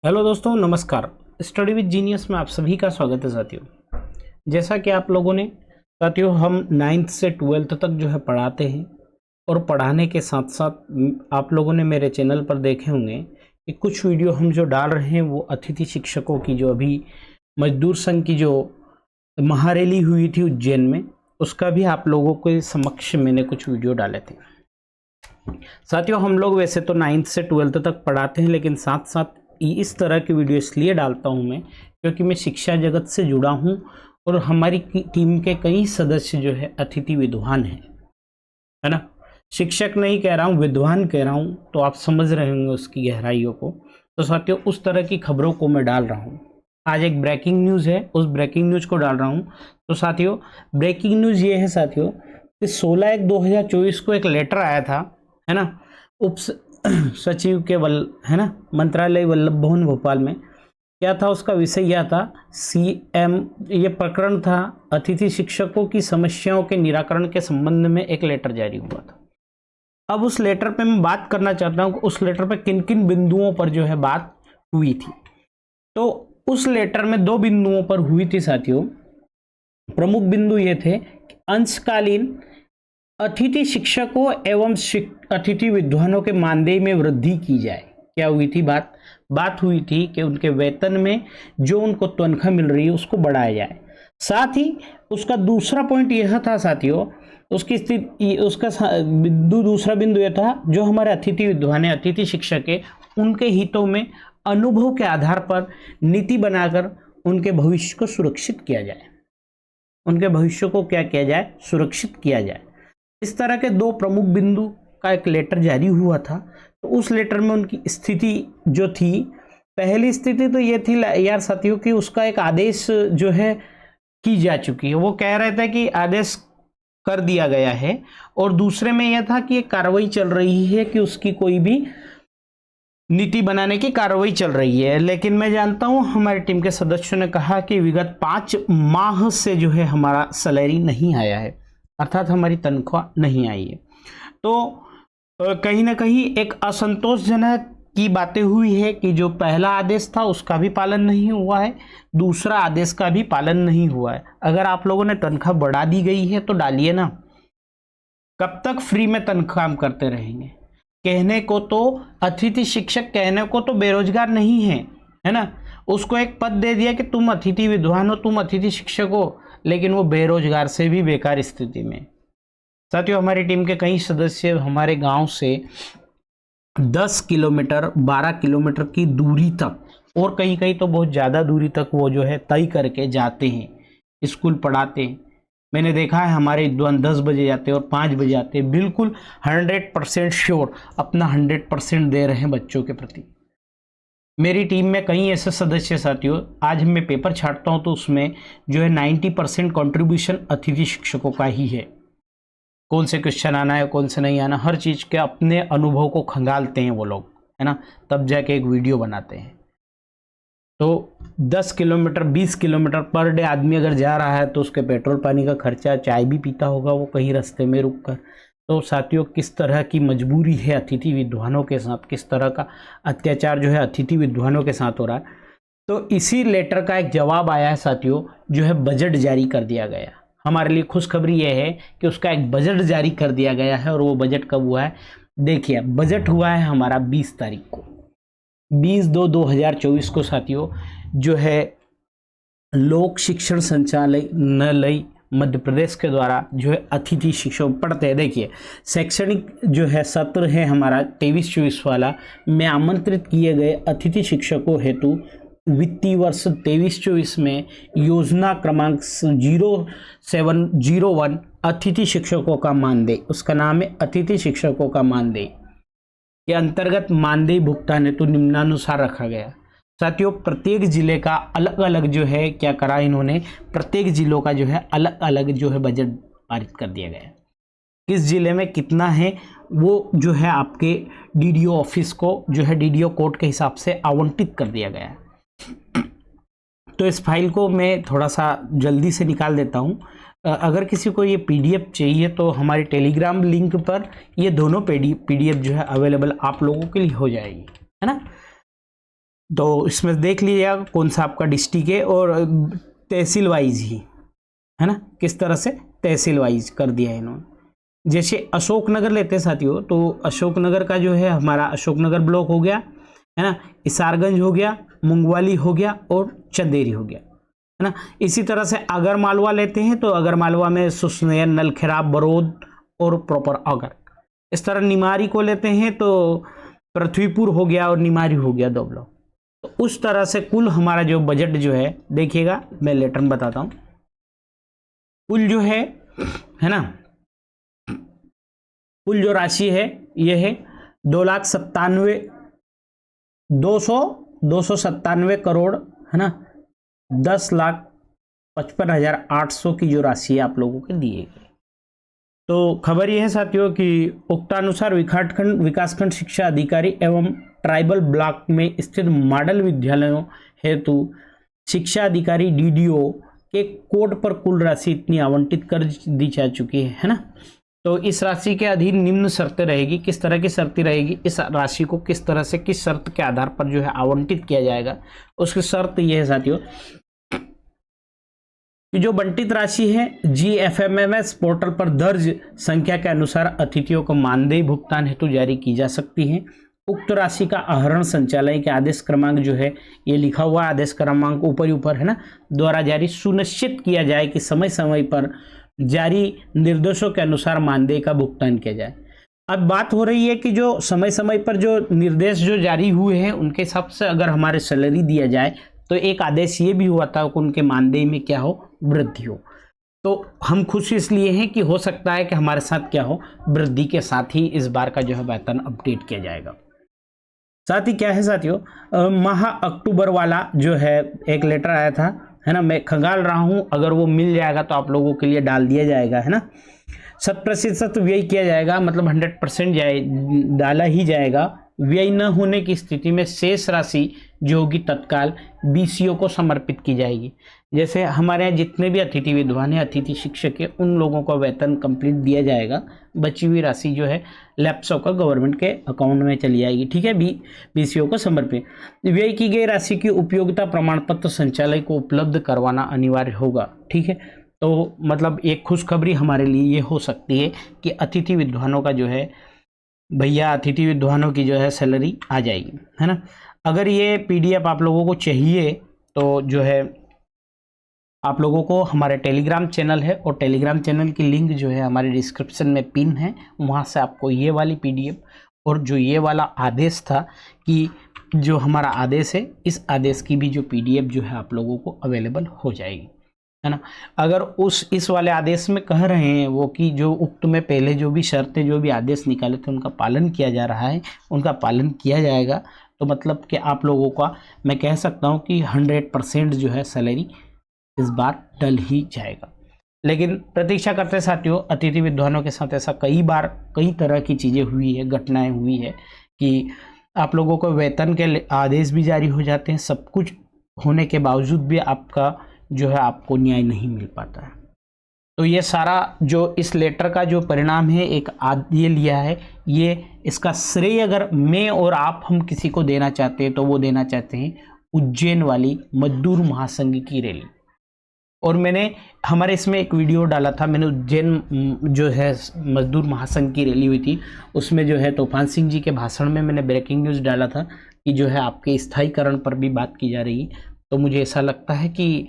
Hello दोस्तों, नमस्कार। Study with genius में आप सभी का स्वागत है साथियों। जैसा कि आप लोगों ने साथियों हम 9th से 12th तक जो है पढ़ाते हैं और पढ़ाने के साथ साथ आप लोगों ने मेरे चैनल पर देखे होंगे कि कुछ वीडियो हम जो डाल रहे हैं वो अतिथि शिक्षकों की जो अभी मजदूर संघ की जो महारैली हुई थी उज्जैन में, उसका भी आप लोगों के समक्ष मैंने कुछ वीडियो डाले थे। साथियों हम लोग वैसे तो 9th से 12th तक पढ़ाते हैं, लेकिन साथ साथ इस तरह की वीडियो इसलिए डालता हूं मैं क्योंकि मैं शिक्षा जगत से जुड़ा हूं और हमारी टीम के कई सदस्य जो है अतिथि विद्वान हैं, है ना। शिक्षक नहीं कह रहा हूं, विद्वान कह रहा हूं, तो आप समझ रहे होंगे उसकी गहराइयों को। तो साथियों उस तरह की खबरों को मैं डाल रहा हूं। आज एक ब्रेकिंग न्यूज़ है, उस ब्रेकिंग न्यूज़ को डाल रहा हूं। तो साथियों ब्रेकिंग न्यूज़ ये है साथियों कि 16/1/2024 को एक लेटर आया था, है ना, उप सचिव के है ना, मंत्रालय वल्लभ भवन भोपाल में। क्या था उसका विषय? यह था CM, ये प्रकरण था अतिथि शिक्षकों की समस्याओं के निराकरण के संबंध में एक लेटर जारी हुआ था। अब उस लेटर पे मैं बात करना चाहता हूँ कि उस लेटर पे किन किन बिंदुओं पर जो है बात हुई थी। तो उस लेटर में 2 बिंदुओं पर हुई थी साथियों। प्रमुख बिंदु ये थे कि अंशकालीन अतिथि शिक्षकों एवं अतिथि विद्वानों के मानदेय में वृद्धि की जाए। क्या हुई थी बात हुई थी कि उनके वेतन में जो उनको तनख्वाह मिल रही है उसको बढ़ाया जाए। साथ ही उसका दूसरा पॉइंट यह था साथियों, उसकी स्थिति उसका दूसरा बिंदु यह था जो हमारे अतिथि विद्वान है, अतिथि शिक्षक है, उनके हितों में अनुभव के आधार पर नीति बनाकर उनके भविष्य को सुरक्षित किया जाए। उनके भविष्य को क्या किया जाए? सुरक्षित किया जाए। इस तरह के 2 प्रमुख बिंदु का एक लेटर जारी हुआ था। तो उस लेटर में उनकी स्थिति जो थी, पहली स्थिति तो ये थी यार साथियों कि उसका एक आदेश जो है की जा चुकी है, वो कह रहे थे कि आदेश कर दिया गया है, और दूसरे में यह था कि एक कार्रवाई चल रही है कि उसकी कोई भी नीति बनाने की कार्रवाई चल रही है। लेकिन मैं जानता हूं हमारी टीम के सदस्यों ने कहा कि विगत 5 माह से जो है हमारा सैलरी नहीं आया है, अर्थात हमारी तनख्वाह नहीं आई है। तो कहीं ना कहीं एक असंतोषजनक की बातें हुई है कि जो पहला आदेश था उसका भी पालन नहीं हुआ है, दूसरा आदेश का भी पालन नहीं हुआ है। अगर आप लोगों ने तनख्वाह बढ़ा दी गई है तो डालिए ना, कब तक फ्री में तनख्वाह करते रहेंगे? कहने को तो अतिथि शिक्षक, कहने को तो बेरोजगार नहीं है ना, उसको एक पद दे दिया कि तुम अतिथि विद्वान हो, तुम अतिथि शिक्षक हो, लेकिन वो बेरोजगार से भी बेकार स्थिति में। साथियों हमारी टीम के कई सदस्य हमारे गांव से 10 किलोमीटर 12 किलोमीटर की दूरी तक, और कहीं कहीं तो बहुत ज़्यादा दूरी तक वो जो है तय करके जाते हैं, स्कूल पढ़ाते हैं। मैंने देखा है हमारे विद्वान 10 बजे जाते हैं और 5 बजे आते हैं, बिल्कुल 100% श्योर, अपना 100% दे रहे हैं बच्चों के प्रति। मेरी टीम में कई ऐसे सदस्य साथियों, आज मैं पेपर छाटता हूं तो उसमें जो है 90% कंट्रीब्यूशन अतिथि शिक्षकों का ही है। कौन से क्वेश्चन आना है, कौन से नहीं आना, हर चीज़ के अपने अनुभव को खंगालते हैं वो लोग, है ना, तब जाके एक वीडियो बनाते हैं। तो 10 किलोमीटर 20 किलोमीटर पर डे आदमी अगर जा रहा है तो उसके पेट्रोल पानी का खर्चा, चाय भी पीता होगा वो कहीं रास्ते में रुक कर। तो साथियों किस तरह की मजबूरी है अतिथि विद्वानों के साथ, किस तरह का अत्याचार जो है अतिथि विद्वानों के साथ हो रहा है। तो इसी लेटर का एक जवाब आया है साथियों, जो है बजट जारी कर दिया गया। हमारे लिए खुशखबरी यह है कि उसका एक बजट जारी कर दिया गया है। और वो बजट कब हुआ है? देखिए बजट हुआ है हमारा 20 तारीख को, 20/2/2024 को साथियों, जो है लोक शिक्षण संचालनालय मध्य प्रदेश के द्वारा जो है अतिथि शिक्षक पढ़ते हैं। देखिए शैक्षणिक जो है सत्र है हमारा 23-24 वाला में आमंत्रित किए गए अतिथि शिक्षकों हेतु वित्तीय वर्ष 23-24 में योजना क्रमांक 0701 अतिथि शिक्षकों का मानदेय, उसका नाम है अतिथि शिक्षकों का मानदेय, के अंतर्गत मानदेय भुगतान हेतु निम्नानुसार रखा गया। साथियों प्रत्येक जिले का अलग अलग जो है क्या करा इन्होंने, प्रत्येक जिलों का जो है अलग अलग जो है बजट पारित कर दिया गया। किस जिले में कितना है वो जो है आपके DDO ऑफिस को जो है DDO कोड के हिसाब से आवंटित कर दिया गया है। तो इस फाइल को मैं थोड़ा सा जल्दी से निकाल देता हूँ। अगर किसी को ये PDF चाहिए तो हमारी टेलीग्राम लिंक पर ये दोनों PDF जो है अवेलेबल आप लोगों के लिए हो जाएगी, है ना। तो इसमें देख लीजिएगा कौन सा आपका डिस्ट्रिक्ट है, और तहसील वाइज ही है ना, किस तरह से तहसील वाइज कर दिया है इन्होंने। जैसे अशोकनगर लेते हैं साथियों, तो अशोकनगर का जो है हमारा अशोकनगर ब्लॉक हो गया है ना, इसारगंज हो गया, मुंगवाली हो गया और चंदेरी हो गया है ना। इसी तरह से अगर मालवा लेते हैं तो अगर मालवा में सुसनेर, नलखेड़ा, बरौद और प्रॉपर अगर। इस तरह निमारी को लेते हैं तो पृथ्वीपुर हो गया और निमारी हो गया 2 ब्लॉक। तो उस तरह से कुल हमारा जो बजट जो है, देखिएगा मैं लेटर में बताता हूँ, कुल जो है ना, कुल जो राशि है ये है 2,97 करोड़ है ना, 10,55,800 की जो राशि है आप लोगों के दिए गए। तो खबर यह है साथियों कि उक्तानुसार विकासखंड शिक्षा अधिकारी एवं ट्राइबल ब्लॉक में स्थित मॉडल विद्यालयों हेतु शिक्षा अधिकारी DDO के कोड पर कुल राशि इतनी आवंटित कर दी जा चुकी है ना। तो इस राशि के अधीन निम्न शर्तें रहेगी। किस तरह की शर्तें रहेगी, इस राशि को किस तरह से किस शर्त के आधार पर जो है आवंटित किया जाएगा, उसकी शर्त यह है साथियों कि जो बंटित राशि है GFMMS पोर्टल पर दर्ज संख्या के अनुसार अतिथियों को मानदेय भुगतान हेतु जारी की जा सकती है। उक्त राशि का आहरण संचालय के आदेश क्रमांक जो है, ये लिखा हुआ आदेश क्रमांक ऊपर है ना, द्वारा जारी सुनिश्चित किया जाए कि समय समय पर जारी निर्देशों के अनुसार मानदेय का भुगतान किया जाए। अब बात हो रही है कि जो समय समय पर जो निर्देश जो जारी हुए हैं उनके हिसाब से अगर हमारे सैलरी दिया जाए, तो एक आदेश ये भी हुआ था कि उनके मानदेय में क्या हो, वृद्धि हो। तो हम खुश इसलिए हैं कि हो सकता है कि हमारे साथ क्या हो, वृद्धि के साथ ही इस बार का जो है वेतन अपडेट किया जाएगा। साथ ही क्या है साथियों, माह अक्टूबर वाला जो है एक लेटर आया था है ना, मैं खंगाल रहा हूं, अगर वो मिल जाएगा तो आप लोगों के लिए डाल दिया जाएगा है ना। 100% व्यय किया जाएगा, मतलब 100% डाला ही जाएगा। व्यय न होने की स्थिति में शेष राशि जो होगी तत्काल BCO को समर्पित की जाएगी। जैसे हमारे यहाँ जितने भी अतिथि विद्वान हैं, अतिथि शिक्षक है, उन लोगों का वेतन कंप्लीट दिया जाएगा। बची हुई राशि जो है लैप्स होकर गवर्नमेंट के अकाउंट में चली जाएगी, ठीक है। BCO को समर्पित व्यय की गई राशि की उपयोगिता प्रमाण पत्र संचालय को उपलब्ध करवाना अनिवार्य होगा, ठीक है। तो मतलब एक खुशखबरी हमारे लिए ये हो सकती है कि अतिथि विद्वानों का जो है भैया, अतिथि विद्वानों की जो है सैलरी आ जाएगी है ना। अगर ये PDF आप लोगों को चाहिए तो जो है आप लोगों को हमारे टेलीग्राम चैनल है, और टेलीग्राम चैनल की लिंक जो है हमारे डिस्क्रिप्शन में पिन है, वहाँ से आपको ये वाली PDF और जो ये वाला आदेश था कि जो हमारा आदेश है, इस आदेश की भी जो PDF जो है आप लोगों को अवेलेबल हो जाएगी है ना। अगर इस वाले आदेश में कह रहे हैं वो कि जो उक्त में पहले जो भी शर्तें जो भी आदेश निकाले थे उनका पालन किया जा रहा है, उनका पालन किया जाएगा, तो मतलब कि आप लोगों का मैं कह सकता हूँ कि 100% जो है सैलरी इस बार डल ही जाएगा। लेकिन प्रतीक्षा करते साथियों, अतिथि विद्वानों के साथ ऐसा कई बार कई तरह की चीज़ें हुई है, घटनाएं हुई है कि आप लोगों को वेतन के आदेश भी जारी हो जाते हैं, सब कुछ होने के बावजूद भी आपका जो है आपको न्याय नहीं मिल पाता है। तो ये सारा जो इस लेटर का जो परिणाम है, एक ये लिया है, ये इसका श्रेय अगर मैं और आप हम किसी को देना चाहते हैं तो वो देना चाहते हैं उज्जैन वाली मजदूर महासंघ की रैली। और मैंने हमारे इसमें एक वीडियो डाला था, मैंने उज्जैन जो है मजदूर महासंघ की रैली हुई थी, उसमें जो है तूफान सिंह जी के भाषण में मैंने ब्रेकिंग न्यूज़ डाला था कि जो है आपके स्थायीकरण पर भी बात की जा रही है। तो मुझे ऐसा लगता है कि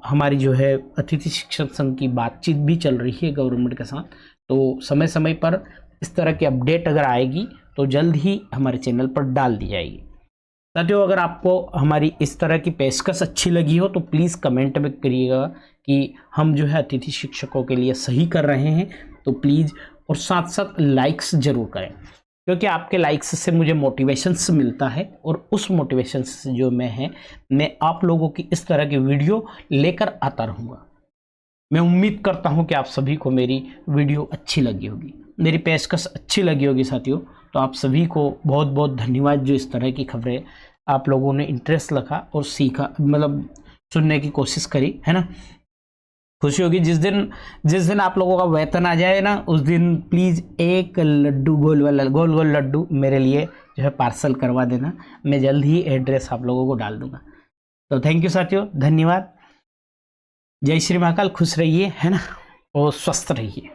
हमारी जो है अतिथि शिक्षक संघ की बातचीत भी चल रही है गवर्नमेंट के साथ, तो समय समय पर इस तरह की अपडेट अगर आएगी तो जल्द ही हमारे चैनल पर डाल दी जाएगी। साथियों, अगर आपको हमारी इस तरह की पेशकश अच्छी लगी हो तो प्लीज़ कमेंट में करिएगा कि हम जो है अतिथि शिक्षकों के लिए सही कर रहे हैं, तो प्लीज़, और साथ साथ लाइक्स ज़रूर करें, क्योंकि आपके लाइक्स से मुझे मोटिवेशंस मिलता है, और उस मोटिवेशन से जो मैं आप लोगों की इस तरह की वीडियो लेकर आता रहूँगा। मैं उम्मीद करता हूँ कि आप सभी को मेरी वीडियो अच्छी लगी होगी, मेरी पेशकश अच्छी लगी होगी साथियों। तो आप सभी को बहुत बहुत धन्यवाद जो इस तरह की खबरें आप लोगों ने इंटरेस्ट रखा और सीखा, मतलब सुनने की कोशिश करी है ना। खुशी होगी। जिस दिन आप लोगों का वेतन आ जाए ना, उस दिन प्लीज़ एक लड्डू गोल गोल लड्डू मेरे लिए जो है पार्सल करवा देना। मैं जल्द ही एड्रेस आप लोगों को डाल दूंगा। तो थैंक यू साथियों, धन्यवाद। जय श्री महाकाल। खुश रहिए, है ना, और स्वस्थ रहिए।